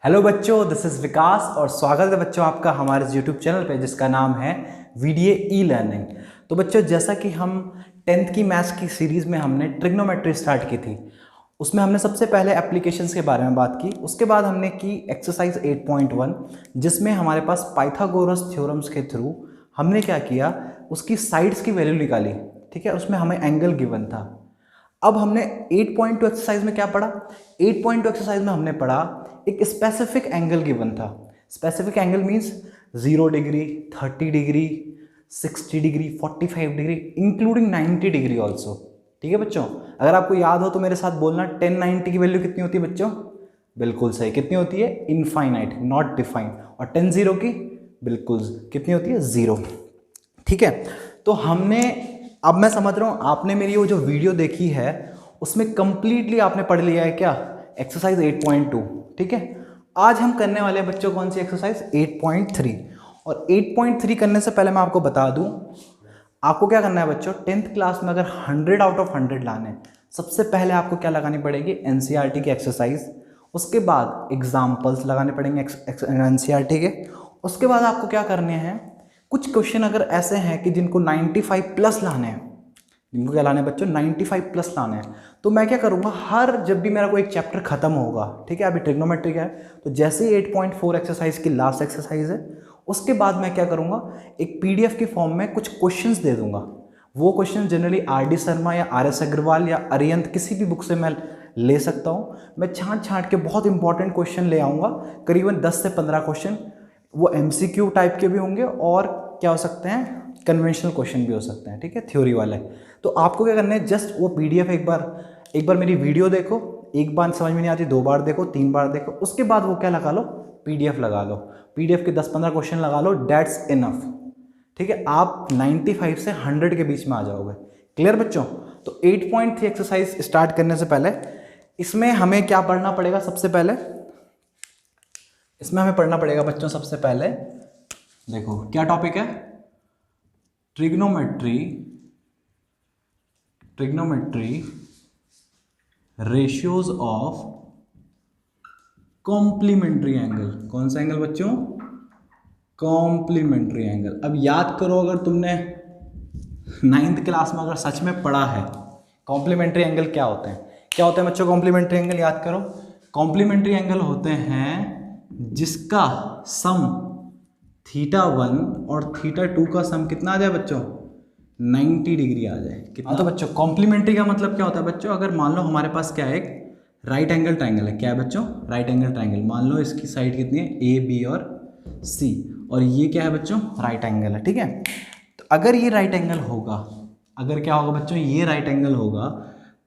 Hello बच्चों, this is विकास और स्वागत है बच्चों आपका हमारे यूट्यूब चैनल पे जिसका नाम है वीडियो ई लर्निंग। तो बच्चों, जैसा कि हम 10th की मैथ्स की सीरीज़ में हमने ट्रिग्नोमेट्री स्टार्ट की थी, उसमें हमने सबसे पहले एप्लीकेशंस के बारे में बात की। उसके बाद हमने की एक्सरसाइज 8.1 जिसमें हमारे पास पाइथागोरस थ्योरम्स के थ्रू हमने क्या किया, उसकी साइड्स की वैल्यू निकाली। ठीक है, उसमें हमें एंगल गिवन था। अब हमने 8.2 एक्सरसाइज में क्या पढ़ा? 8.2 एक्सरसाइज में हमने पढ़ा एक स्पेसिफिक एंगल गिवन था। Specific angle means 0 degree, 30 degree, 60 degree, 45 degree, including 90 degree also. ठीक है बच्चों, अगर आपको याद हो तो मेरे साथ बोलना 1090 की वैल्यू कितनी होती है बच्चों? बिल्कुल सही, कितनी होती है? Infinite, not defined. और 10 की बिल्कुल कितनी होती है? 0। ठीक है, तो हमने, अब मैं समझ रहा हूँ आपने मेरी वो जो वीडियो देखी है उसमें कंप्लीटली आपने पढ़ लिया है क्या, एक्सरसाइज 8.2। ठीक है, आज हम करने वाले हैं बच्चों कौन सी एक्सरसाइज? 8.3। और 8.3 करने से पहले मैं आपको बता दूं, आपको क्या करना है बच्चों, 10th क्लास में अगर 100 आउट ऑफ 100 लाने, सबसे पहले आपको क्या लगानी पड़ेगी? एनसीईआरटी की एक्सरसाइज। उसके बाद एग्जाम्पल्स लगाने पड़ेंगे एनसीईआरटी के। उसके बाद आपको क्या करने हैं, कुछ क्वेश्चन अगर ऐसे हैं कि जिनको 95 प्लस लाने हैं, जिनको क्या लाने हैं बच्चों? 95 प्लस लाने हैं। तो मैं क्या करूँगा, हर जब भी मेरा कोई एक चैप्टर खत्म होगा, ठीक है, अभी ट्रिग्नोमेट्री का है, तो जैसे ही 8.4 एक्सरसाइज की लास्ट एक्सरसाइज है, उसके बाद मैं क्या करूँगा, एक पीडीएफ के फॉर्म में कुछ क्वेश्चंस दे दूंगा। वो क्वेश्चन जनरली आर.डी. शर्मा या आर.एस. अग्रवाल या अरिहंत किसी भी बुक से मैं ले सकता हूँ। मैं छांट छांट के बहुत इंपॉर्टेंट क्वेश्चन ले आऊँगा, करीबन 10 से 15 क्वेश्चन। वो एमसीक्यू टाइप के भी होंगे और क्या हो सकते हैं, कन्वेंशनल क्वेश्चन भी हो सकते हैं। ठीक है, थ्योरी वाले। तो आपको क्या करना है, जस्ट वो पीडीएफ एक बार मेरी वीडियो देखो, एक बार समझ में नहीं आती 2 बार देखो, 3 बार देखो, उसके बाद वो क्या लगा लो, पीडीएफ लगा लो, पीडीएफ के 10-15 क्वेश्चन लगा लो, डेट्स इनफ। ठीक है, आप 95 से 100 के बीच में आ जाओगे। क्लियर बच्चों? तो 8.3 एक्सरसाइज स्टार्ट करने से पहले इसमें हमें क्या पढ़ना पड़ेगा? सबसे पहले इसमें हमें पढ़ना पड़ेगा बच्चों, सबसे पहले देखो क्या टॉपिक है, trigonometry ratios of complementary angle. कौन सा एंगल बच्चों? Complementary angle. अब याद करो, अगर तुमने 9th क्लास में अगर सच में पढ़ा है कॉम्प्लीमेंट्री एंगल क्या होते हैं, क्या होते हैं बच्चों कॉम्प्लीमेंट्री एंगल? याद करो, कॉम्प्लीमेंट्री एंगल होते हैं जिसका सम θ1 और θ2 का सम कितना आ जाए बच्चों? 90 डिग्री आ जाए। कितना? तो बच्चों कॉम्प्लीमेंट्री का मतलब क्या होता है बच्चों? अगर मान लो हमारे पास क्या है, एक राइट एंगल ट्राइंगल है। क्या है बच्चों? Right angle triangle. मान लो इसकी साइड कितनी है? ए, बी और सी, और ये क्या है बच्चों? राइट एंगल है। ठीक है, तो अगर ये राइट एंगल होगा, अगर क्या होगा बच्चों, ये राइट एंगल होगा,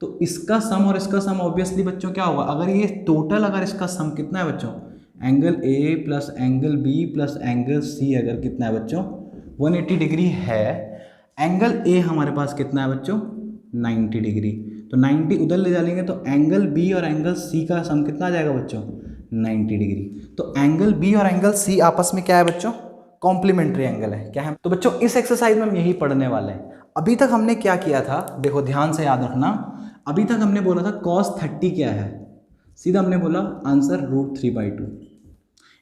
तो इसका सम और इसका सम ऑब्वियसली बच्चों क्या होगा? अगर ये टोटल, अगर इसका सम कितना है बच्चों, angle A plus angle B plus angle C, अगर कितना है बच्चों? 180 डिग्री है। एंगल ए हमारे पास कितना है बच्चों? 90 डिग्री। तो 90 उधर ले जाएंगे तो एंगल बी और एंगल सी का सम कितना आ जाएगा बच्चों? 90 डिग्री। तो एंगल बी और एंगल सी आपस में क्या है बच्चों? कॉम्प्लीमेंट्री एंगल है। क्या है? तो बच्चों इस एक्सरसाइज में हम यही पढ़ने वाले हैं। अभी तक हमने क्या किया था, देखो ध्यान से याद रखना। अभी तक हमने बोला था cos 30 क्या है, सीधा हमने बोला आंसर √3/2।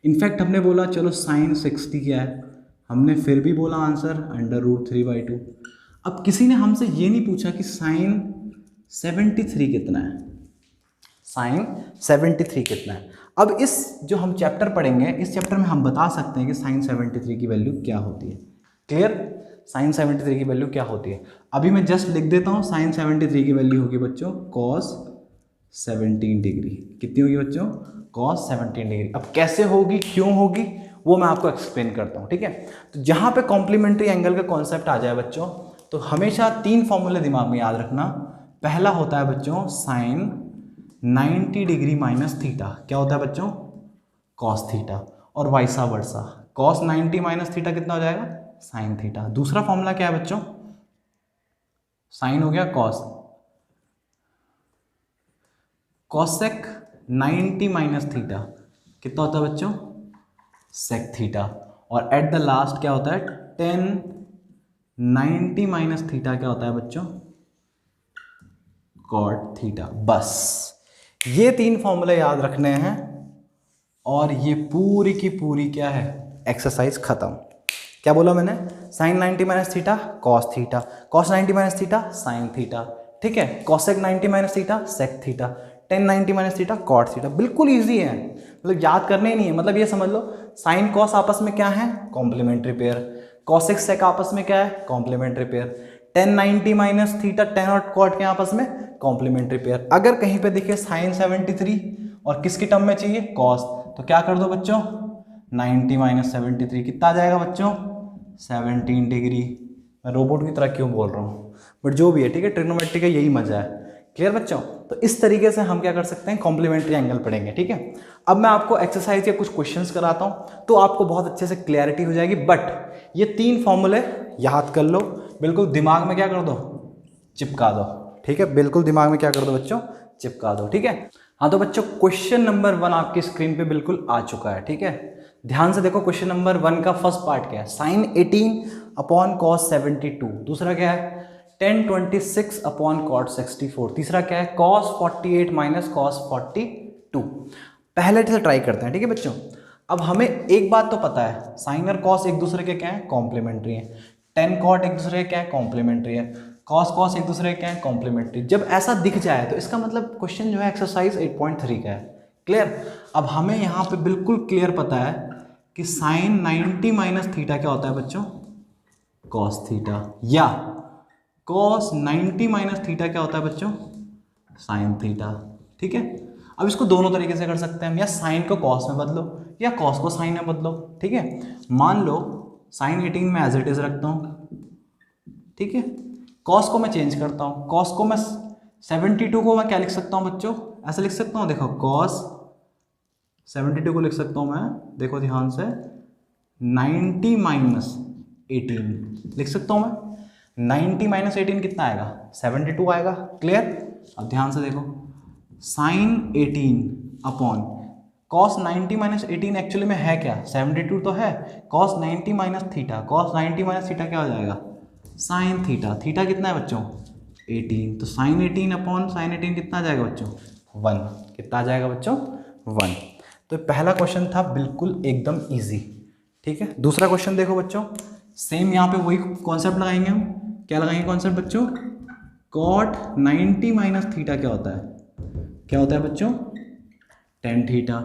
इनफैक्ट हमने बोला चलो sin 60 क्या है, हमने फिर भी बोला आंसर √3/2। अब किसी ने हमसे ये नहीं पूछा कि sin 73 कितना है, sin 73 कितना है। अब इस जो हम चैप्टर पढ़ेंगे, इस चैप्टर में हम बता सकते हैं कि sin 73 की वैल्यू क्या होती है। क्लियर? sin 73 की वैल्यू क्या होती है, अभी मैं जस्ट लिख देता हूँ। sin 73 की वैल्यू होगी बच्चों cos 17 डिग्री। कितनी होगी बच्चों? cos 17 degree. अब कैसे होगी, क्यों होगी, वो मैं आपको एक्सप्लेन करता हूँ। ठीक है, तो जहाँ पे कॉम्प्लीमेंट्री एंगल का कॉन्सेप्ट आ जाए बच्चों, तो हमेशा 3 फॉर्मूले दिमाग में याद रखना। पहला होता है बच्चों sin 90 डिग्री माइनस थीटा। क्या होता है बच्चों? cos theta. और वाइसा वर्सा, cos 90 माइनस थीटा कितना हो जाएगा? sin theta. दूसरा फॉर्मूला क्या है बच्चों? sin हो गया cos, cosec 90 माइनस थीटा कितना होता है बच्चों? sec theta. और एट द लास्ट क्या होता है? tan 90 माइनस थीटा क्या होता है बच्चों? cot theta. बस ये 3 फॉर्मूले याद रखने हैं और ये पूरी की पूरी क्या है, एक्सरसाइज खत्म। क्या बोला मैंने, sine 90 minus theta cos theta, cos 90 minus theta sine theta, ठीक है, cosec 90 minus theta sec theta, tan 90 minus theta cot theta. बिल्कुल ईजी है, मतलब याद करने ही नहीं है। मतलब ये समझ लो साइन कॉस आपस में क्या है, कॉम्प्लीमेंट्री पेयर, कॉसेक सेक आपस में क्या है, complementary pair, tan 90 minus theta tan और कॉट के आपस में कॉम्प्लीमेंट्री पेयर। अगर कहीं पे दिखे साइन 73 और किसकी टर्म में चाहिए, कॉस, तो क्या कर दो बच्चों, 90 माइनस 73 कितना आ जाएगा बच्चों, 17 डिग्री। मैं रोबोट की तरह क्यों बोल रहा हूँ, बट जो भी है, ठीक है, ट्रिग्नोमेट्री का यही मजा है। क्लियर बच्चों, तो इस तरीके से हम क्या कर सकते हैं, कॉम्प्लीमेंट्री एंगल पढ़ेंगे। ठीक है, अब मैं आपको एक्सरसाइज के कुछ क्वेश्चंस कराता हूँ तो आपको बहुत अच्छे से क्लैरिटी हो जाएगी। बट ये 3 फॉर्मूले याद कर लो, बिल्कुल दिमाग में क्या कर दो, चिपका दो। ठीक है, बिल्कुल दिमाग में क्या कर दो बच्चों, चिपका दो। ठीक है, हाँ तो बच्चों क्वेश्चन नंबर 1 आपकी स्क्रीन पे बिल्कुल आ चुका है। ठीक है, ध्यान से देखो, क्वेश्चन नंबर 1 का फर्स्ट पार्ट क्या है, साइन 18 अपॉन कॉस 72। दूसरा क्या है, tan 26 अपॉन कॉट 64। तीसरा क्या है, कॉस 48 माइनस कॉस 42। पहले से ट्राई करते हैं। ठीक है बच्चों, अब हमें एक बात तो पता है, साइन और कॉस एक दूसरे के क्या है, कॉम्प्लीमेंट्री है। टेन कॉट एक दूसरे के क्या है, कॉम्प्लीमेंट्री है। कॉस कॉस एक दूसरे के क्या है, कॉम्प्लीमेंट्री। जब ऐसा दिख जाए तो इसका मतलब क्वेश्चन जो है एक्सरसाइज 8.3 का है। क्लियर, अब हमें यहाँ पे बिल्कुल क्लियर पता है कि साइन 90 माइनस थीटा क्या होता है बच्चों, कॉस थीटा, या कॉस 90 माइनस थीटा क्या होता है बच्चों, साइन थीटा। ठीक है, अब इसको दोनों तरीके से कर सकते हैं हम, या साइन को कॉस में बदलो या कॉस को साइन में बदलो। ठीक है, मान लो साइन 18 में एज इट इज रखता हूँ। ठीक है, कॉस को मैं चेंज करता हूँ, कॉस को मैं 72 को मैं क्या लिख सकता हूँ बच्चों, ऐसे लिख सकता हूँ, देखो कॉस 72 को लिख सकता हूँ मैं, देखो ध्यान से, 90 माइनस 18 लिख सकता हूँ मैं। 90 माइनस 18 कितना आएगा, 72 आएगा। क्लियर, अब ध्यान से देखो, sine 18 upon cos 90 minus 18 actually में है क्या, 72 तो है, cos 90 minus theta, cos 90 minus theta क्या हो जाएगा, साइन थीटा। थीटा कितना है बच्चों, 18, तो साइन 18 अपॉन साइन 18 कितना आ जाएगा बच्चों, 1। कितना आ जाएगा बच्चों, 1। तो पहला क्वेश्चन था बिल्कुल एकदम ईजी। ठीक है, दूसरा क्वेश्चन देखो बच्चों, सेम यहाँ पे वही कॉन्सेप्ट लगाएंगे हम। क्या लगाएंगे कॉन्सेप्ट बच्चों, कॉट 90 माइनस थीटा क्या होता है, क्या होता है बच्चों, टेन थीटा।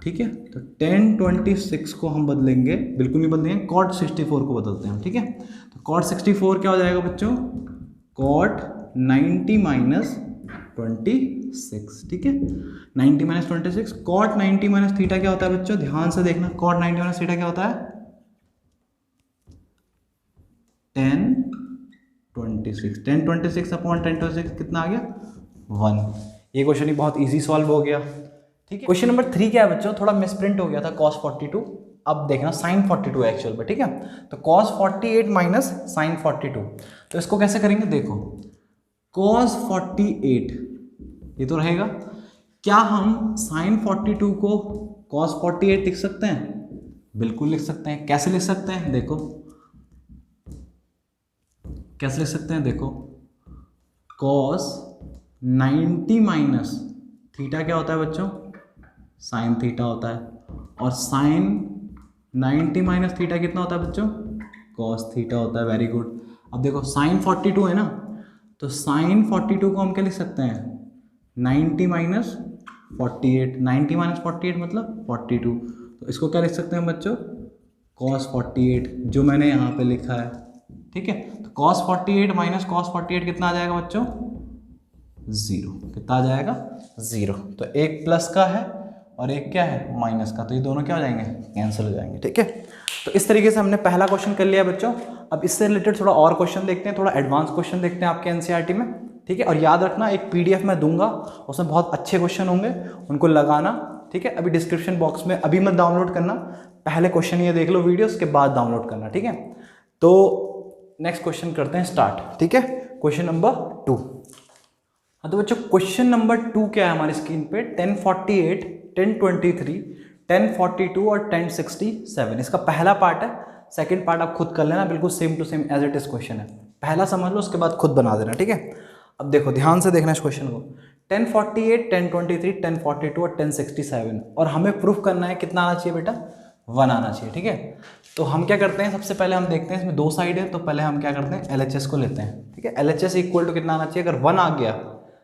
ठीक है, तो टेन 26 को हम बदलेंगे, बिल्कुल नहीं बदलेंगे, कॉट 64 को बदलते हैं। ठीक है, तो कॉट 64 क्या हो जाएगा बच्चों, कॉट 90 माइनस 26। ठीक है, 90 माइनस 26, कॉट 90 माइनस थीटा क्या होता है बच्चों, ध्यान से देखना, कॉट 90 माइनस थीटा क्या होता है, टेन 26 अपॉन 10 26 कितना आ गया, 1। ये क्वेश्चन ही बहुत इजी सॉल्व हो गया। ठीक है, क्वेश्चन नंबर 3 क्या है बच्चों, थोड़ा मिसप्रिंट हो गया था, cos 42। अब देखना साइन 42 है एक्चुअल में। ठीक है, तो cos 48 माइनस साइन 42, तो इसको कैसे करेंगे, देखो cos 48 ये तो रहेगा, क्या हम साइन 42 को cos 48 लिख सकते हैं, बिल्कुल लिख सकते हैं। कैसे लिख सकते हैं, देखो कैसे लिख सकते हैं, देखो cos 90 माइनस थीटा क्या होता है बच्चों, साइन थीटा होता है, और साइन 90 माइनस थीटा कितना होता है बच्चों, cos थीटा होता है। Very good. अब देखो साइन 42 है ना, तो साइन 42 को हम क्या लिख सकते हैं, 90 माइनस 48, 90 माइनस 48 मतलब 42, तो इसको क्या लिख सकते हैं बच्चों, cos 48, जो मैंने यहाँ पे लिखा है। ठीक है, तो cos 48 माइनस cos 48 कितना आ जाएगा बच्चों, 0। कितना आ जाएगा, 0। तो एक प्लस का है और एक क्या है, माइनस का, तो ये दोनों क्या हो जाएंगे, कैंसिल हो जाएंगे। ठीक है, तो इस तरीके से हमने पहला क्वेश्चन कर लिया बच्चों। अब इससे रिलेटेड थोड़ा और क्वेश्चन देखते हैं, थोड़ा एडवांस क्वेश्चन देखते हैं आपके एनसीईआरटी में। ठीक है, और याद रखना एक पीडीएफ मैं दूंगा, उसमें बहुत अच्छे क्वेश्चन होंगे, उनको लगाना। ठीक है, अभी डिस्क्रिप्शन बॉक्स में, अभी मत डाउनलोड करना, पहले क्वेश्चन ये देख लो वीडियो, उसके बाद डाउनलोड करना। ठीक है, तो नेक्स्ट क्वेश्चन करते हैं स्टार्ट। ठीक है, क्वेश्चन नंबर 2। हाँ तो बच्चों क्वेश्चन नंबर 2 क्या है हमारी स्क्रीन पे, 1048, 1023, 1042 और 1067। इसका पहला पार्ट है, सेकंड पार्ट आप खुद कर लेना, बिल्कुल same to same as it is question है। पहला समझ लो, उसके बाद खुद बना देना। ठीक है, अब देखो ध्यान से देखना इस क्वेश्चन को, 1048, 1023, 1042 और 1067, और हमें प्रूफ करना है कितना आना चाहिए बेटा, 1 आना चाहिए। ठीक है, तो हम क्या करते हैं, सबसे पहले हम देखते हैं इसमें 2 साइड है, तो पहले हम क्या करते हैं LHS को लेते हैं। ठीक है, LHS इक्वल टू कितना आना चाहिए, अगर 1 आ गया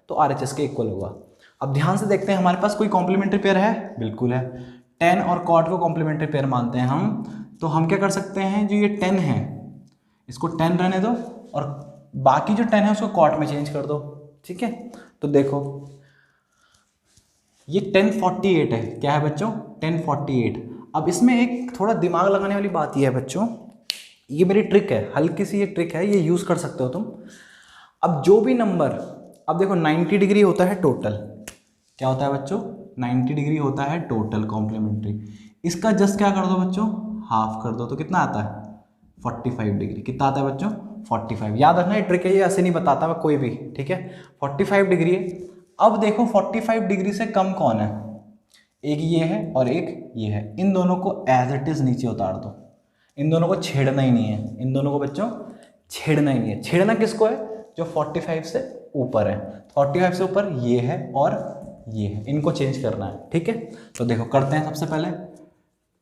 तो RHS के इक्वल होगा। अब ध्यान से देखते हैं हमारे पास कोई कॉम्प्लीमेंट्री पेयर है, बिल्कुल है, 10 और कॉट को कॉम्प्लीमेंट्री पेयर मानते हैं हम। तो हम क्या कर सकते हैं, जो ये 10 है इसको 10 रहने दो और बाकी जो 10 है उसको कॉट में चेंज कर दो। ठीक है, तो देखो ये 1048 है, क्या है बच्चों, 1048। अब इसमें एक थोड़ा दिमाग लगाने वाली बात ये है बच्चों, ये मेरी ट्रिक है, हल्की सी ये ट्रिक है, ये यूज़ कर सकते हो तुम। अब जो भी नंबर, अब देखो 90 डिग्री होता है टोटल, क्या होता है बच्चों, 90 डिग्री होता है टोटल कॉम्प्लीमेंट्री। इसका जस्ट क्या कर दो बच्चों, हाफ कर दो, तो कितना आता है 45 डिग्री। कितना आता है बच्चों, 45। याद रखना ये ट्रिक है, ये ऐसे नहीं बताता मैं कोई भी। ठीक है, 45 डिग्री है। अब देखो 45 डिग्री से कम कौन है, एक ये है और एक ये है, इन दोनों को एज इट इज नीचे उतार दो, इन दोनों को छेड़ना ही नहीं है, इन दोनों को बच्चों छेड़ना ही नहीं है। छेड़ना किसको है, जो 45 से ऊपर है, 45 से ऊपर ये है और ये है, इनको चेंज करना है। ठीक है, तो देखो करते हैं। सबसे पहले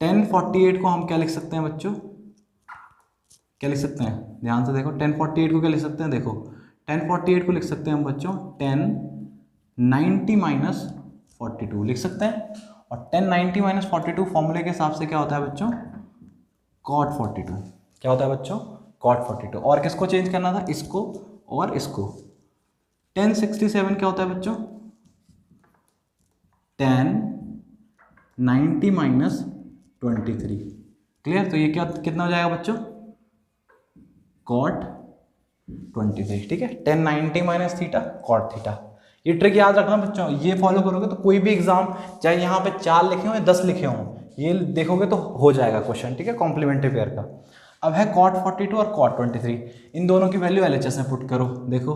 1048 को हम क्या लिख सकते हैं बच्चों, क्या लिख सकते हैं, ध्यान से देखो 1048 को क्या लिख सकते हैं, देखो 1048 को लिख सकते हैं हम बच्चों 1090 माइनस 42 लिख सकते हैं। और 1090 माइनस 42 फॉर्मूले के हिसाब से क्या होता है बच्चों, cot 42। क्या होता है बच्चों, cot 42। और किसको चेंज करना था, इसको और इसको। 1067 क्या होता है बच्चों, 1090 माइनस 23। क्लियर, तो ये क्या कितना हो जाएगा बच्चों, cot 23। ठीक है, 1090 माइनस थीटा cot थीटा। ये ट्रिक याद रखना बच्चों, ये फॉलो करोगे तो कोई भी एग्जाम, चाहे यहाँ पे 4 लिखे हों या 10 लिखे हों, ये देखोगे तो हो जाएगा क्वेश्चन। ठीक है, कॉम्प्लीमेंट्री पेयर का। अब है cot 42 और cot 23, इन दोनों की वैल्यू LHS में पुट करो। देखो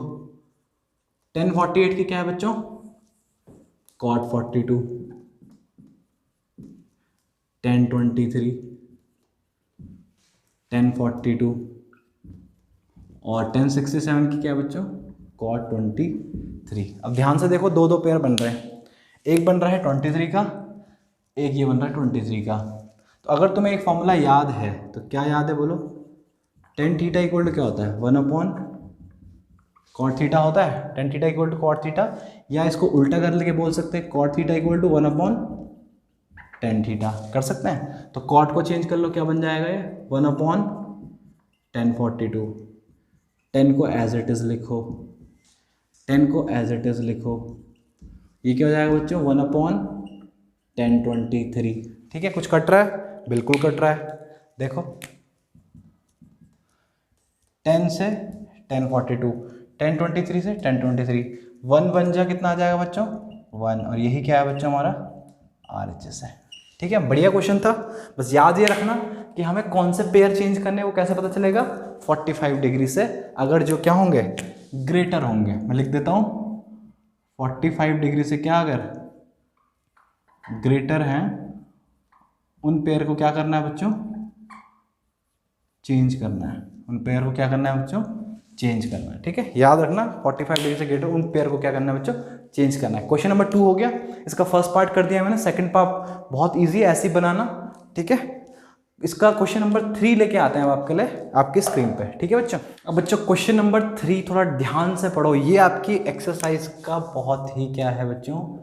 1048 की क्या है बच्चों, cot 42, 1023, 1042 और 1067 की क्या है बच्चों, cot 23। अब ध्यान से देखो, दो पेयर बन रहे हैं, एक बन रहा है 23 का, एक ये बन रहा है 23 का। तो अगर तुम्हें एक फॉर्मूला याद है तो क्या याद है बोलो, tan थीटा इक्वल टू क्या होता है, 1/cot थीटा होता है, tan theta equal to cot theta. या इसको उल्टा कर लेके बोल सकते हैं, cot theta equal to 1/tan theta कर सकते हैं। तो cot को चेंज कर लो, क्या बन जाएगा ये 1/1042। 10 को एज इट इज लिखो, 10 को एज इट इज लिखो, ये क्या हो जाएगा बच्चों 1/1023। ठीक है, कुछ कट रहा है, बिल्कुल कट रहा है। देखो 10 से 1042, 1023 से 1023, 1 बन जा कितना आ जाएगा बच्चों 1, और यही क्या है बच्चों हमारा RHS है। ठीक है, बढ़िया क्वेश्चन था। बस याद ये रखना कि हमें कौन से पेयर चेंज करने वो कैसे पता चलेगा, 45 डिग्री से, अगर जो क्या होंगे ग्रेटर होंगे। मैं लिख देता हूँ 45 डिग्री से क्या अगर ग्रेटर हैं, उन पेयर को क्या करना है बच्चों, चेंज करना है। उन पेयर को क्या करना है बच्चों, चेंज करना है। ठीक है, याद रखना 45 डिग्री से ग्रेटर उन पेयर को क्या करना है बच्चों, चेंज करना है। क्वेश्चन नंबर 2 हो गया, इसका फर्स्ट पार्ट कर दिया मैंने, सेकंड पार्ट बहुत इजी है, ऐसे ही बनाना। ठीक है, इसका क्वेश्चन नंबर 3 लेके आते हैं हम आपके लिए आपकी स्क्रीन पे। ठीक है बच्चों, अब बच्चों क्वेश्चन नंबर 3 थोड़ा ध्यान से पढ़ो, ये आपकी एक्सरसाइज का बहुत ही क्या है बच्चों,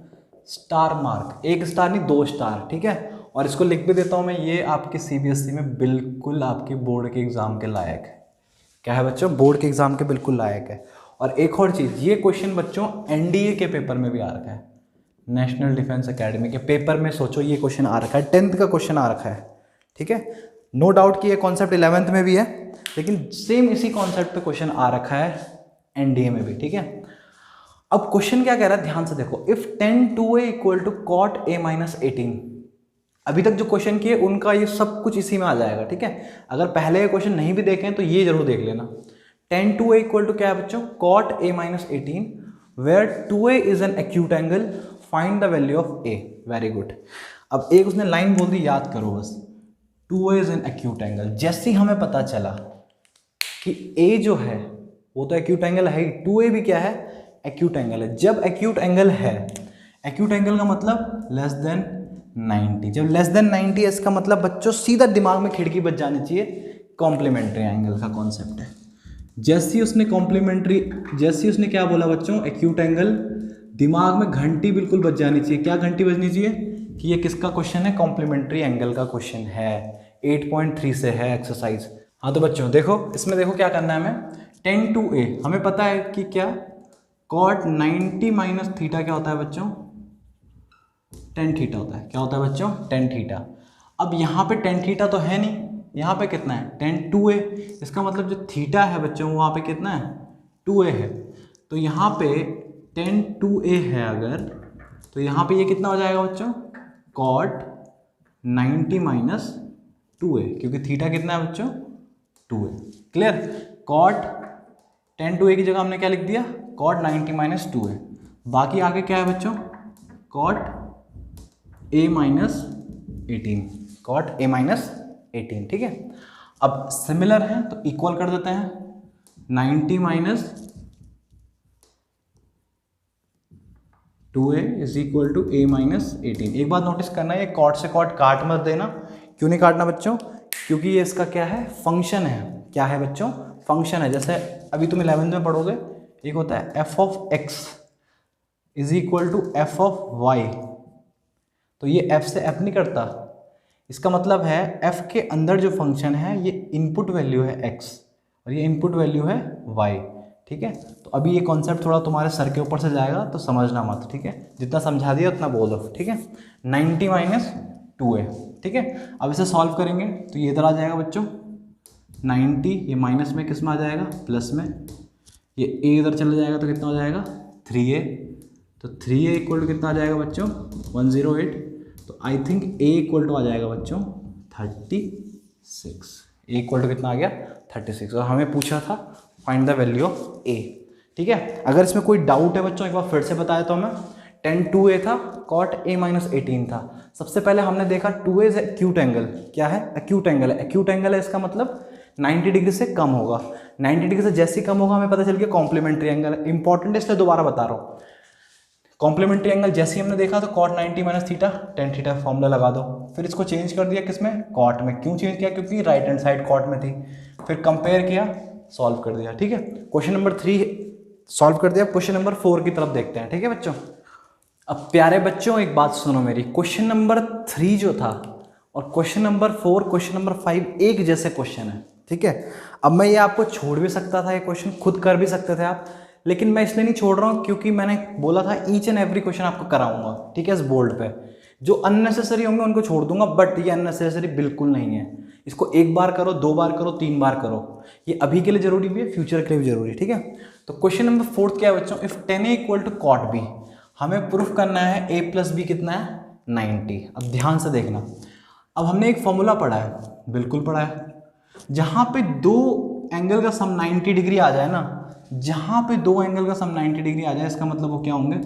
स्टार मार्क, 1 स्टार नहीं 2 स्टार। ठीक है, और इसको लिख भी देता हूँ मैं, ये आपके CBSE में बिल्कुल आपके बोर्ड के एग्जाम के लायक है। क्या है बच्चों, बोर्ड के एग्जाम के बिल्कुल लायक है। और एक और चीज़, ये क्वेश्चन बच्चों NDA के पेपर में भी आ रखा है, नेशनल डिफेंस एकेडमी के पेपर में। सोचो ये क्वेश्चन आ रखा है, 10th का क्वेश्चन आ रखा है। ठीक है, नो डाउट कि ये कॉन्सेप्ट 11th में भी है, लेकिन सेम इसी कॉन्सेप्ट पे क्वेश्चन आ रखा है NDA में भी। ठीक है, अब क्वेश्चन क्या कह रहा है, ध्यान से देखो, if 10 2a equal to cot a minus 18। अभी तक जो क्वेश्चन किए उनका ये सब कुछ इसी में आ जाएगा। ठीक है, अगर पहले ये क्वेश्चन नहीं भी देखें तो ये जरूर देख लेना। 10 2a इक्वल टू क्या है बच्चों, cot a minus 18, where 2a is an acute angle, find the value of a। Very good. अब एक उसने लाइन बोल दी, याद करो बस, 2a is an acute angle. जैसे ही हमें पता चला कि a जो है वो तो एक्यूट एंगल है ही, 2a भी क्या है एक्यूट एंगल है। जब एक्यूट एंगल है, एक्यूट एंगल का मतलब लेस देन 90। जब लेस देन 90 है इसका मतलब बच्चों सीधा दिमाग में खिड़की बज जानी चाहिए, कॉम्प्लीमेंट्री एंगल का कॉन्सेप्ट है। जैसे ही उसने क्या बोला बच्चों, एक्यूट एंगल, दिमाग में घंटी बिल्कुल बज जानी चाहिए। क्या घंटी बजनी चाहिए कि ये किसका क्वेश्चन है, कॉम्प्लीमेंट्री एंगल का क्वेश्चन है, 8.3 से है एक्सरसाइज। हाँ तो बच्चों देखो, इसमें देखो क्या करना है हमें, 10 to a हमें पता है कि क्या cot 90 माइनस थीटा क्या होता है बच्चों, टेन थीटा होता है। क्या होता है बच्चों, टेन थीटा। अब यहाँ पे टेन थीटा तो है नहीं, यहाँ पे कितना है, 10 to a। इसका मतलब जो थीटा है बच्चों वहाँ पे कितना है, 2a है। तो यहाँ पे 10 to a है अगर, तो यहाँ पे ये कितना हो जाएगा बच्चों, cot 90 माइनस 2a, क्योंकि थीटा कितना है बच्चों, 2a। Clear. cot 10 to a की जगह हमने क्या लिख दिया, cot 90 माइनस 2a। बाकी आगे क्या है बच्चों, cot a minus 18, cot a minus 18। ठीक है। अब सिमिलर है तो इक्वल कर देते हैं, 90 minus 2a is equal to a minus 18। एक बात नोटिस करना है, ये cot से cot काट मत देना। क्यों नहीं काटना बच्चों, क्योंकि ये इसका क्या है, फंक्शन है। क्या है बच्चों, फंक्शन है। जैसे अभी तुम 11th में पढ़ोगे, एक होता है f of x is equal to f of y। तो ये f से f नहीं करता, इसका मतलब है f के अंदर जो फंक्शन है ये इनपुट वैल्यू है x और ये इनपुट वैल्यू है y। ठीक है। तो अभी ये कॉन्सेप्ट थोड़ा तुम्हारे सर के ऊपर से जाएगा तो समझना मत। ठीक है, जितना समझा दिया उतना बोलो। ठीक है, 90 माइनस 2a। ठीक है, अब इसे सॉल्व करेंगे तो ये इधर आ जाएगा बच्चों 90, ये माइनस में किस में आ जाएगा, प्लस में। ये a इधर चला जाएगा तो कितना हो जाएगा 3a। तो 3a इक्वल टू कितना आ जाएगा बच्चों 108। तो I think a equal to आ जाएगा बच्चों 36। a इक्वल टू कितना आ गया 36। और हमें पूछा था find the value of a। ठीक है, अगर इसमें कोई डाउट है बच्चों एक बार फिर से बताया तो हमें 10 to a था, cot a माइनस 18 था। सबसे पहले हमने देखा 2a इज एक्यूट एंगल। क्या है, एक्यूट एंगल है। एक्यूट एंगल है इसका मतलब 90 डिग्री से कम होगा। 90 डिग्री से जैसे ही कम होगा हमें पता चल गया कॉम्प्लीमेंट्री एंगल है। इंपॉर्टेंट है इसलिए दोबारा बता रहा हूँ। कॉम्प्लीमेंट्री एंगल जैसे ही हमने देखा तो cot 90 minus theta, tan theta formula लगा दो। फिर इसको चेंज कर दिया किसमें, cot में। क्यों चेंज किया, क्योंकि राइट हैंड साइड cot में थी। फिर कंपेयर किया, सॉल्व कर दिया। ठीक है, क्वेश्चन नंबर 3 सॉल्व कर दिया। क्वेश्चन नंबर 4 की तरफ देखते हैं। ठीक है बच्चों, अब प्यारे बच्चों एक बात सुनो मेरी, क्वेश्चन नंबर 3 जो था और क्वेश्चन नंबर 4, क्वेश्चन नंबर 5 एक जैसे क्वेश्चन है। ठीक है, अब मैं ये आपको छोड़ भी सकता था, ये क्वेश्चन खुद कर भी सकते थे आप, लेकिन मैं इसलिए नहीं छोड़ रहा हूँ क्योंकि मैंने बोला था ईच एंड एवरी क्वेश्चन आपको कराऊंगा। ठीक है, इस बोर्ड पे जो अननेसेसरी होंगे उनको छोड़ दूंगा, बट ये अननेसेसरी बिल्कुल नहीं है। इसको एक बार करो, 2 बार करो, 3 बार करो, ये अभी के लिए जरूरी भी है, फ्यूचर के लिए भी जरूरी है। ठीक है, तो क्वेश्चन नंबर 4 क्या है बच्चों, if 10a equal to cot b, हमें प्रूफ करना है a प्लस बी कितना है 90। अब ध्यान से देखना, अब हमने एक फॉर्मूला पढ़ा है, बिल्कुल पढ़ा है, जहां पे दो एंगल का सम 90 डिग्री आ जाए ना, जहां पे दो एंगल का सम 90 डिग्री आ जाए इसका मतलब वो क्या होंगे,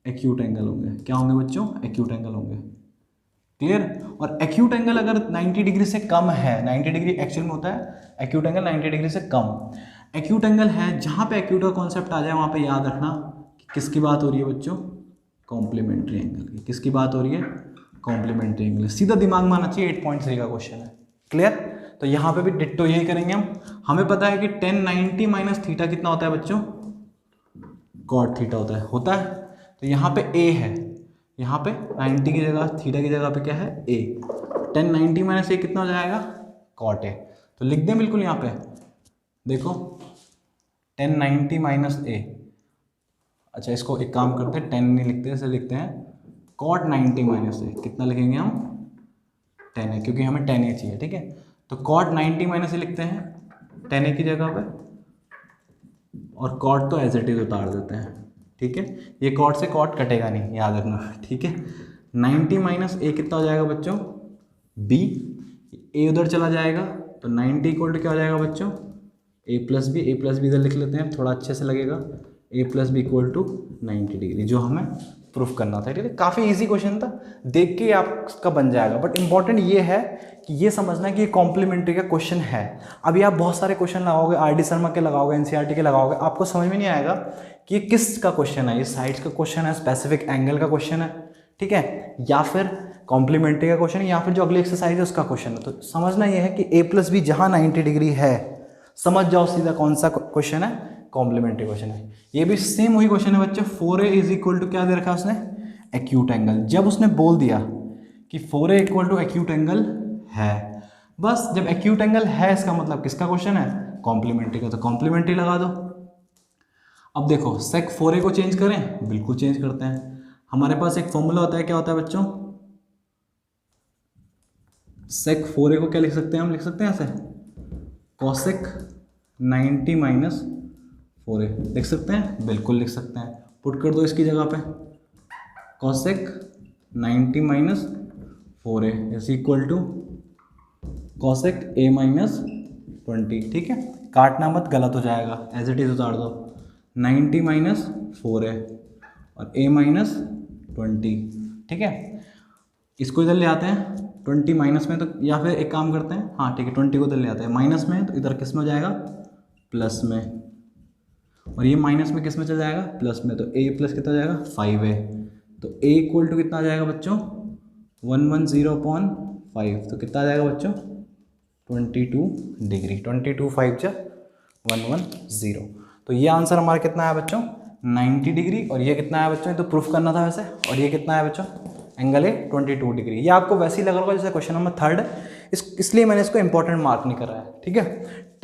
एक्यूट एंगल होंगे। क्या होंगे बच्चों, एक्यूट एंगल होंगे। क्लियर। और एक्यूट एंगल अगर 90 डिग्री से कम है, 90 डिग्री एक्चुअल में होता है एक्यूट एंगल 90 डिग्री से कम, एक्यूट एंगल है, जहां पे एक्यूट का कॉन्सेप्ट आ जाए वहां पे याद रखना कि किसकी बात हो रही है बच्चों, कॉम्प्लीमेंट्री एंगल की। किसकी बात हो रही है, कॉम्प्लीमेंट्री एंगल। सीधा दिमाग में आना चाहिए, 8.3 का क्वेश्चन है। क्लियर। तो यहाँ पे भी डिट्टो यही करेंगे हम। हमें पता है कि 1090 माइनस थीटा कितना होता है बच्चों, cot थीटा होता है। तो यहाँ पे a है, यहाँ पे 90 की जगह थीटा की जगह पे क्या है a। 1090 माइनस a कितना हो जाएगा, cot a। तो लिख दें बिल्कुल यहाँ पे, देखो 1090 माइनस a। अच्छा इसको एक काम करते हैं, 10 नहीं लिखते, इसे लिखते हैं cot 90 माइनस a। कितना लिखेंगे हम, 10a, क्योंकि हमें 10a चाहिए। ठीक है, तो cot 90 माइनस a लिखते हैं 10a की जगह पे, और cot तो एज इट इज उतार देते हैं। ठीक है, ये cot से cot कटेगा नहीं, याद रखना। ठीक है, 90 माइनस a कितना हो जाएगा बच्चों, b। a उधर चला जाएगा तो 90 इक्वल टू क्या हो जाएगा बच्चों, a plus B. a plus B इधर लिख लेते हैं, थोड़ा अच्छे से लगेगा। a plus B equal to 90 degree, जो हमें प्रूफ करना था। ठीक है, काफ़ी इजी क्वेश्चन था, देख के आपका बन जाएगा। बट इंपॉर्टेंट ये है कि ये समझना कि ये कॉम्प्लीमेंट्री का क्वेश्चन है। अभी आप बहुत सारे क्वेश्चन लगाओगे, आर.डी. शर्मा के लगाओगे, एनसीईआरटी के लगाओगे, आपको समझ में नहीं आएगा कि ये किस का क्वेश्चन है, ये साइड्स का क्वेश्चन है, स्पेसिफिक एंगल का क्वेश्चन है, ठीक है, या फिर कॉम्प्लीमेंट्री का क्वेश्चन है, या फिर जो अगली एक्सरसाइज है उसका क्वेश्चन है। तो समझना ये है कि a+b जहाँ 90 डिग्री है, समझ जाओ सीधा कौन सा क्वेश्चन है, कॉम्प्लीमेंट्री क्वेश्चन है। ये भी सेम वही क्वेश्चन है बच्चे, 4a = क्या दे रखा है उसने, एक्यूट एंगल। जब उसने बोल दिया कि 4a = एक्यूट एंगल है, बस जब एक्यूट एंगल है इसका मतलब किसका क्वेश्चन है, कॉम्प्लीमेंट्री का, तो कॉम्प्लीमेंट्री लगा दो। अब देखो सेक 4a को चेंज करें, बिल्कुल चेंज करते हैं। हमारे पास एक फॉर्मूला होता है, क्या होता है बच्चों, सेक 4a को क्या लिख सकते हैं, हम लिख सकते हैं ऐसे, कॉसेक 90 - 4a लिख सकते हैं, बिल्कुल लिख सकते हैं। पुट कर दो इसकी जगह पे, कॉसेक 90 - 4a = कॉसेक a - 20। ठीक है, काटना मत, गलत हो जाएगा, एज इट इज उतार दो, 90 - 4a और a - 20। ठीक है, इसको इधर ले आते हैं 20 माइनस में, तो या फिर एक काम करते हैं, हाँ ठीक है, 20 को इधर ले आते हैं माइनस में, तो इधर किस में हो जाएगा, प्लस में, और ये माइनस में किस में चल जाएगा, प्लस में, तो a प्लस कितना जाएगा, 5a। तो a = कितना आ जाएगा बच्चों, 110/5, तो कितना आ जाएगा बच्चों, 22 डिग्री, 22 5 जा 110। तो ये आंसर हमारा कितना है बच्चों, 90 डिग्री। और ये कितना है बच्चों, ये तो प्रूफ करना था वैसे, और ये कितना है बच्चों, एंगल है 22 डिग्री। ये आपको वैसे ही लग रहा होगा जैसे क्वेश्चन नंबर 3 इसलिए मैंने इसको इंपॉर्टेंट मार्क नहीं करा है। ठीक है,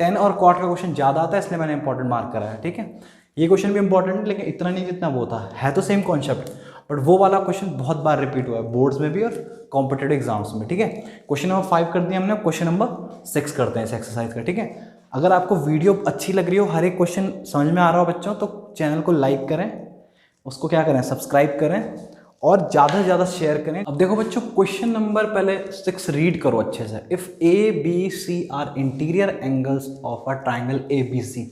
10 और क्वाड का क्वेश्चन ज़्यादा आता है, इसलिए मैंने इंपॉर्टेंट मार्क करा है। ठीक है, ये क्वेश्चन भी इंपॉर्टेंट है, लेकिन इतना नहीं जितना वो था, है तो सेम कॉन्सेप्ट, बट वो वाला क्वेश्चन बहुत बार रिपीट हुआ है बोर्ड्स में भी और कॉम्पिटेटिव एग्जाम्स में। ठीक है, क्वेश्चन नंबर 5 कर दिया हमने, क्वेश्चन नंबर 6 करते हैं इस एक्सरसाइज का। ठीक है, अगर आपको वीडियो अच्छी लग रही हो, हर एक क्वेश्चन समझ में आ रहा हो बच्चों, तो चैनल को लाइक करें, उसको क्या करें, सब्सक्राइब करें, और ज़्यादा से ज़्यादा शेयर करें। अब देखो बच्चों, क्वेश्चन नंबर पहले 6 रीड करो अच्छे से। If A, B, C are interior angles of a triangle ABC,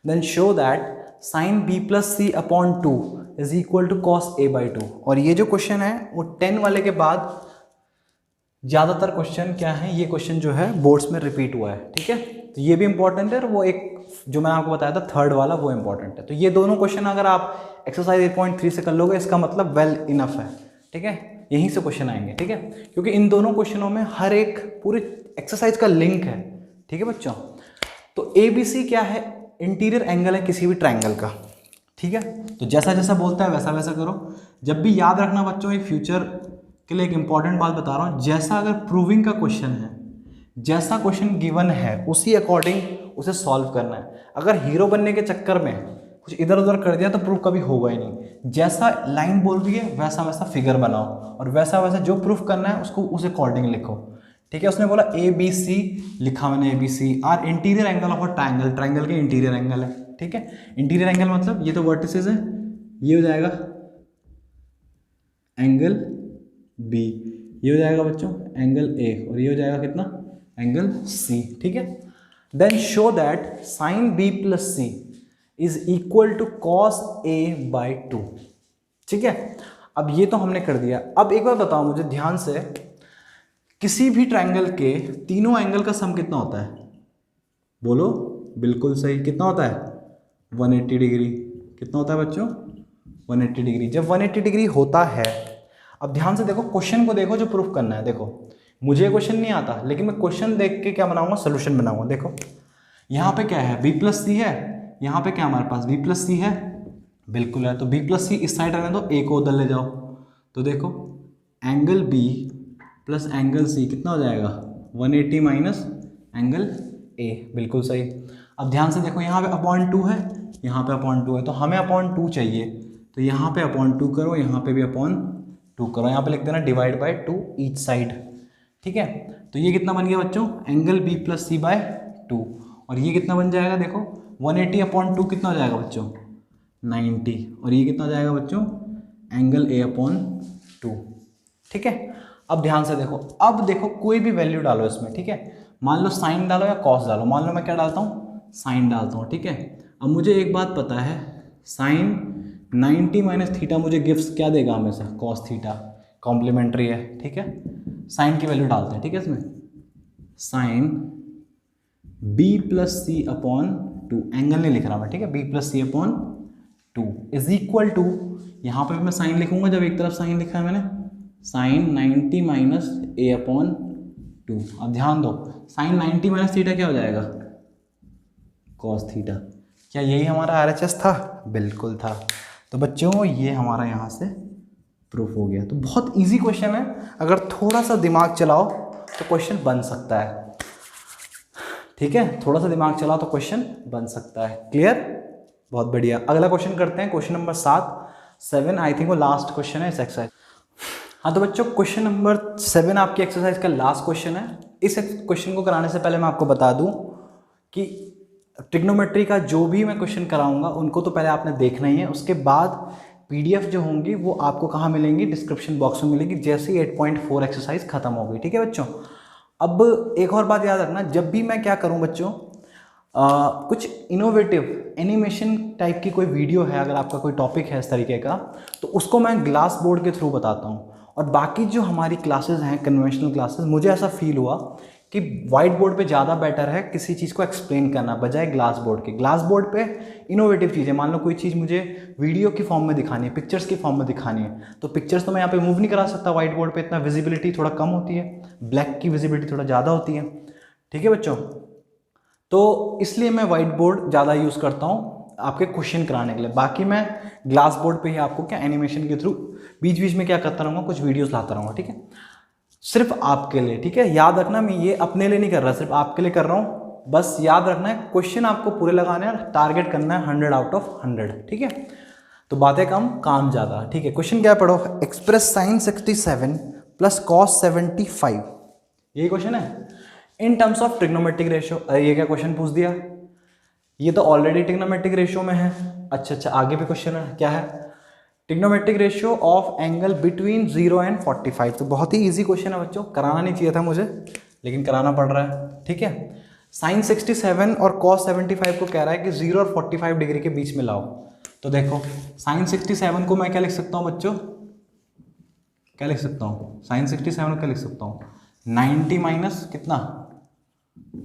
then show that sin B+C/2 = cos A/2। और ये जो क्वेश्चन है वो 10 वाले के बाद ज़्यादातर क्वेश्चन क्या है, ये क्वेश्चन जो है बोर्ड्स में रिपीट हुआ है। ठीक है, तो ये भी इंपॉर्टेंट है, और वो एक जो मैंने आपको बताया था 3rd वाला, वो इंपॉर्टेंट है। तो ये दोनों क्वेश्चन अगर आप एक्सरसाइज 8.3 से कर लोगे, इसका मतलब वेल इनफ है। ठीक है, यहीं से क्वेश्चन आएंगे। ठीक है, क्योंकि इन दोनों क्वेश्चनों में हर एक पूरी एक्सरसाइज का लिंक है। ठीक है बच्चों, तो ABC क्या है, इंटीरियर एंगल है किसी भी ट्राइंगल का। ठीक है, तो जैसा जैसा बोलता है वैसा वैसा करो। जब भी याद रखना बच्चों, ये फ्यूचर के लिए एक इंपॉर्टेंट बात बता रहा हूँ, जैसा अगर प्रूविंग का क्वेश्चन है, जैसा क्वेश्चन गिवन है उसी अकॉर्डिंग उसे सॉल्व करना है। अगर हीरो बनने के चक्कर में कुछ इधर उधर कर दिया तो प्रूफ कभी होगा ही नहीं। जैसा लाइन बोल रही है वैसा वैसा फिगर बनाओ, और वैसा वैसा जो प्रूफ करना है उसको उस अकॉर्डिंग लिखो। ठीक है, उसने बोला ABC, लिखा मैंने ABC are interior angle of a triangle, triangle के इंटीरियर एंगल है। ठीक है, इंटीरियर एंगल मतलब ये तो वर्टिसेस है, ये हो जाएगा एंगल B, ये हो जाएगा बच्चों एंगल A, और ये हो जाएगा कितना, एंगल C। ठीक है, then show that sin B+C = cos A/2। ठीक है, अब ये तो हमने कर दिया। अब एक बार बताओ मुझे ध्यान से, किसी भी ट्राइंगल के तीनों एंगल का सम कितना होता है, बोलो, बिल्कुल सही, कितना होता है, 180 डिग्री। कितना होता है बच्चों, 180 डिग्री। जब 180 डिग्री होता है, अब ध्यान से देखो, क्वेश्चन को देखो जो प्रूफ करना है। देखो मुझे क्वेश्चन नहीं आता, लेकिन मैं क्वेश्चन देख के क्या बनाऊंगा, सोल्यूशन बनाऊंगा। देखो यहाँ पे क्या है, B+C है, यहाँ पे क्या हमारे पास B+C है, बिल्कुल है, तो B+C इस साइड रहने दो, A को उधर ले जाओ। तो देखो angle B plus angle C कितना हो जाएगा, 180 माइनस एंगल A, बिल्कुल सही। अब ध्यान से देखो, यहाँ पे अपॉन 2 है, यहाँ पे अपॉन 2 है, तो हमें अपॉन 2 चाहिए, तो यहाँ पे अपॉन 2 करो, यहाँ पे भी अपॉन 2 करो, यहाँ पे लिख देना डिवाइड बाय 2 ईच साइड। ठीक है, तो ये कितना बन गया बच्चों, एंगल B+C/2, और ये कितना बन जाएगा, देखो 180/2 कितना हो जाएगा बच्चों, 90, और ये कितना हो जाएगा बच्चों, एंगल A/2। ठीक है, अब ध्यान से देखो, अब देखो कोई भी वैल्यू डालो इसमें। ठीक है, मान लो साइन डालो या कॉस डालो, मान लो मैं क्या डालता हूँ, साइन डालता हूँ। ठीक है, अब मुझे एक बात पता है, साइन 90 माइनस थीटा मुझे गिव्स क्या देगा हमेशा, कॉस थीटा, कॉम्प्लीमेंट्री है, ठीक है। साइन की वैल्यू डालते हैं, ठीक है, इसमें sine b plus C upon 2, angle नहीं लिख रहा मैं, ठीक है, b plus C upon 2 is equal to, यहाँ पर मैं साइन लिखूंगा जब एक तरफ साइन लिखा है मैंने, साइन 90 माइनस a अपॉन 2। अब ध्यान दो, साइन 90 माइनस थीटा क्या हो जाएगा, कॉस थीटा। क्या यही हमारा RHS था? बिल्कुल था। तो बच्चों ये हमारा यहाँ से प्रूफ हो गया। तो बहुत इजी क्वेश्चन है, अगर थोड़ा सा दिमाग चलाओ तो क्वेश्चन बन सकता है, ठीक है, थोड़ा सा दिमाग चलाओ तो क्वेश्चन बन सकता है। क्लियर? बहुत बढ़िया। अगला क्वेश्चन करते हैं, क्वेश्चन नंबर 7 आई थिंक वो लास्ट क्वेश्चन है इस एक्सरसाइज। हाँ तो बच्चों क्वेश्चन नंबर 7 आपकी एक्सरसाइज का लास्ट क्वेश्चन है। इस क्वेश्चन को कराने से पहले मैं आपको बता दूं कि ट्रिग्नोमेट्री का जो भी मैं क्वेश्चन कराऊंगा उनको तो पहले आपने देखना ही है, उसके बाद PDF जो होंगी वो आपको कहाँ मिलेंगी, डिस्क्रिप्शन बॉक्स में मिलेगी, जैसे ही 8.4 एक्सरसाइज खत्म हो गई, ठीक है बच्चों। अब एक और बात याद रखना, जब भी मैं क्या करूँ बच्चों, कुछ इनोवेटिव एनिमेशन टाइप की कोई वीडियो है, अगर आपका कोई टॉपिक है इस तरीके का, तो उसको मैं ग्लास बोर्ड के थ्रू बताता हूँ। और बाकी जो हमारी क्लासेस हैं, कन्वेंशनल क्लासेस, मुझे ऐसा फील हुआ कि वाइट बोर्ड पे ज़्यादा बेटर है किसी चीज़ को एक्सप्लेन करना बजाय ग्लास बोर्ड के। ग्लास बोर्ड पे इनोवेटिव चीज़ें, मान लो कोई चीज़ मुझे वीडियो की फॉर्म में दिखानी है, पिक्चर्स की फॉर्म में दिखानी है, तो पिक्चर्स तो मैं यहाँ पे मूव नहीं करा सकता, वाइट बोर्ड पे इतना विजिबिलिटी थोड़ा कम होती है, ब्लैक की विजिबिलिटी थोड़ा ज़्यादा होती है, ठीक है बच्चों। तो इसलिए मैं वाइट बोर्ड ज़्यादा यूज़ करता हूँ आपके क्वेश्चन कराने के लिए। बाकी मैं ग्लास बोर्ड पे ही आपको क्या एनिमेशन के थ्रू बीच बीच में क्या करता रहूँगा, कुछ वीडियोस लाता रहूँगा, ठीक है, सिर्फ आपके लिए, ठीक है। याद रखना मैं ये अपने लिए नहीं कर रहा, सिर्फ आपके लिए कर रहा हूँ। बस याद रखना है क्वेश्चन आपको पूरे लगाने हैं, टारगेट करना है 100 आउट ऑफ 100, ठीक है। तो बातें कम काम ज़्यादा, ठीक है। क्वेश्चन क्या पढ़ो, एक्सप्रेस साइन 67 प्लस कॉस 75, यही क्वेश्चन है in terms of trigonometric ratio. अरे ये क्या क्वेश्चन पूछ दिया, ये तो ऑलरेडी ट्रिग्नोमेट्रिक रेशियो में है। अच्छा, आगे भी क्वेश्चन है, क्या है, trigonometric ratio of angle between 0 and 45। तो बहुत ही इजी क्वेश्चन है बच्चों, कराना नहीं चाहिए था मुझे, लेकिन कराना पड़ रहा है, ठीक है। साइन 67 और कॉस 75 को कह रहा है कि 0 और 45 डिग्री के बीच में लाओ। तो देखो साइन 67 को मैं क्या लिख सकता हूँ बच्चों, क्या लिख सकता हूँ, साइन 67 को क्या लिख सकता हूँ, 90 माइनस कितना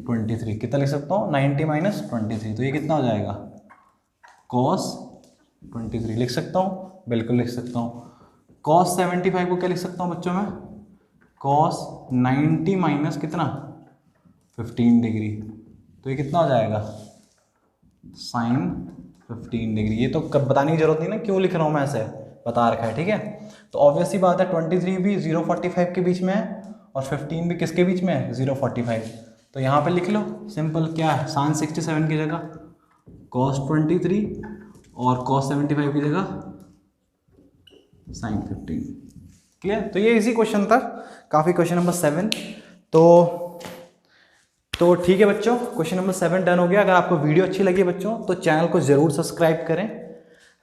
23, कितना लिख सकता हूँ 90 माइनस 23, तो ये कितना हो जाएगा कॉस 23 लिख सकता हूँ, बिल्कुल लिख सकता हूँ। कॉस 75 को क्या लिख सकता हूँ बच्चों में, कॉस 90 माइनस कितना 15 डिग्री, तो ये कितना हो जाएगा साइन 15 डिग्री। ये तो कब बताने की जरूरत नहीं ना, क्यों लिख रहा हूँ मैं ऐसे, बता रखा है, ठीक है। तो ऑब्वियस ही बात है 23 भी 045 के बीच में है और 15 भी किसके बीच में है 045, तो यहाँ पे लिख लो सिंपल, क्या है साइन 67 की जगह कॉस 23 और कॉस 75 की जगह साइन 15। क्लियर? तो ये इजी क्वेश्चन था काफ़ी, क्वेश्चन नंबर 7। तो ठीक है बच्चों, क्वेश्चन नंबर 7 डन हो गया। अगर आपको वीडियो अच्छी लगी बच्चों तो चैनल को ज़रूर सब्सक्राइब करें,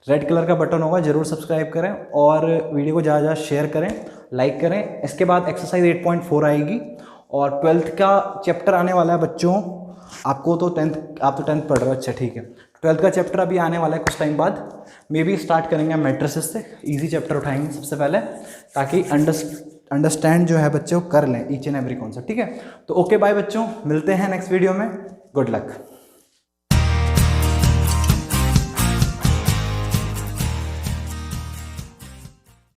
रेड कलर का बटन होगा, ज़रूर सब्सक्राइब करें और वीडियो को ज़्यादा ज़्यादा शेयर करें, लाइक करें। इसके बाद एक्सरसाइज 8.4 आएगी और 12th का चैप्टर आने वाला है बच्चों आपको। तो 10th, आप तो 10th पढ़ रहे हो, अच्छा ठीक है। 12th का चैप्टर अभी आने वाला है कुछ टाइम बाद, मे बी स्टार्ट करेंगे मैट्रिसेस से, इजी चैप्टर उठाएंगे सबसे पहले, ताकि अंडरस्टैंड जो है बच्चों कर लें ईच एंड एवरी कॉन्सेप्ट, ठीक है। तो ओके बाय बच्चों, मिलते हैं नेक्स्ट वीडियो में, गुड लक।